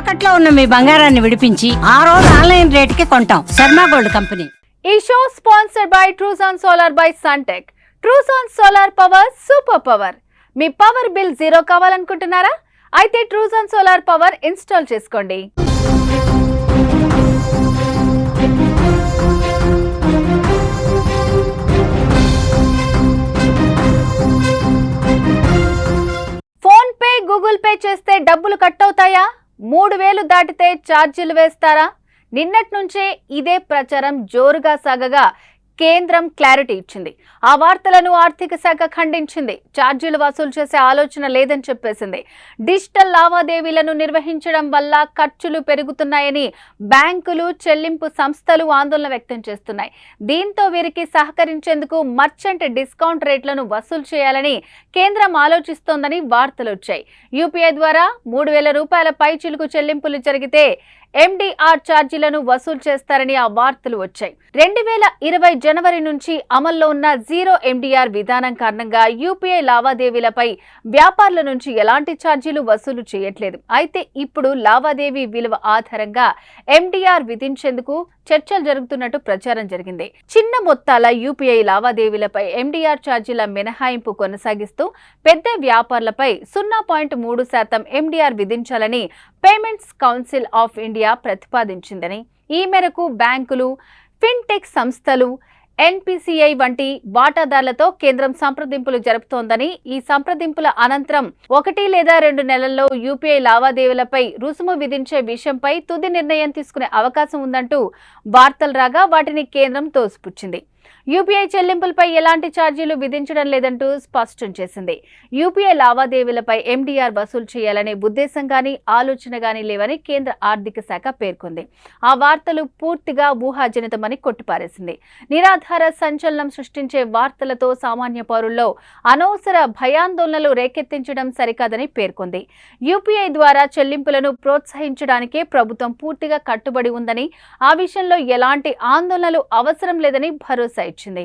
తాకట్లో ఉన్న మీ బంగారాన్ని విడిపించి ఆ రోజు ఆన్లైన్ రేటుకి కొంటాం. Sharma gold company. ఈ show sponsored by Trujan solar by Suntech. Trujan solar power super power. మీ పవర్ బిల్ జీరో కావాలనుకుంటున్నారా? అయితే ట్రూజాన్ సోలార్ పవర్ ఇన్స్టాల్ చేసుకోండి. ఫోన్ పే, గూగుల్ పే చేస్తే డబ్బులు కట్ అవుతాయా? 3000 దాటితే ఛార్జీలు వేస్తారా? నిన్నటి నుంచే ఇదే ప్రచారం జోరుగా సాగగా కేంద్రం క్లారిటీ ఇచ్చింది. ఆ వార్తలను ఆర్థిక శాఖ ఖండించింది. ఛార్జీలు వసూలు చేసే ఆలోచన లేదని చెప్పేసింది. డిజిటల్ లావాదేవీలను నిర్వహించడం వల్ల ఖర్చులు పెరుగుతున్నాయని బ్యాంకులు, చెల్లింపు సంస్థలు ఆందోళన వ్యక్తం చేస్తున్నాయి. దీంతో వీరికి సహకరించేందుకు మర్చెంట్ డిస్కౌంట్ రేట్లను వసూలు చేయాలని కేంద్రం ఆలోచిస్తోందని వార్తలు వచ్చాయి. యూపీఐ ద్వారా 3000 రూపాయల పైచిలుకు చెల్లింపులు జరిగితే ఎండిఆర్ ఛార్జీలను వసూలు చేస్తారని ఆ వార్తలు వచ్చాయి. 2020 జనవరి నుంచి అమల్లో ఉన్న జీరో ఎండిఆర్ విధానం కారణంగా యూపీఐ లావాదేవీలపై వ్యాపారుల నుంచి ఎలాంటి ఛార్జీలు వసూలు చేయట్లేదు. అయితే ఇప్పుడు లావాదేవీ విలువ ఆధారంగా ఎండిఆర్ విధించేందుకు చర్చలు జరుగుతున్నట్టు ప్రచారం జరిగింది. చిన్న మొత్తాల యూపీఐ లావాదేవీలపై ఎండిఆర్ ఛార్జీల మినహాయింపు కొనసాగిస్తూ పెద్ద వ్యాపారులపై 0.3% ఎండిఆర్ విధించాలని పేమెంట్స్ కౌన్సిల్ ఆఫ్ ఇండియా ప్రతిపాదించిందని, ఈ మేరకు బ్యాంకులు, ఫిన్టెక్ సంస్థలు, ఎన్పిసిఐ వంటి వాటాదారులతో కేంద్రం సంప్రదింపులు జరుపుతోందని, ఈ సంప్రదింపుల అనంతరం 1 లేదా 2 నెలల్లో యూపీఐ లావాదేవీలపై రుసుము విధించే విషయంపై తుది నిర్ణయం తీసుకునే అవకాశం ఉందంటూ వార్తలు రాగా వాటిని కేంద్రం తోసిపుచ్చింది. యూపీఐ చెల్లింపులపై ఎలాంటి ఛార్జీలు విధించడం లేదంటూ స్పష్టం చేసింది. యూపీఐ లావాదేవీలపై ఎండిఆర్ వసూలు చేయాలనే ఉద్దేశం గానీ, ఆలోచన గానీ లేవని కేంద్ర ఆర్థిక శాఖ పేర్కొంది. ఆ వార్తలు పూర్తిగా ఊహాజనితమని కొట్టిపారేసింది. నిరాధార సంచలనం సృష్టించే వార్తలతో సామాన్య పౌరుల్లో అనవసర భయాందోళనలు రేకెత్తించడం సరికాదని పేర్కొంది. యూపీఐ ద్వారా చెల్లింపులను ప్రోత్సహించడానికే ప్రభుత్వం పూర్తిగా కట్టుబడి ఉందని, ఆ విషయంలో ఎలాంటి ఆందోళనలు అవసరం లేదని భరోసా ఇచ్చింది.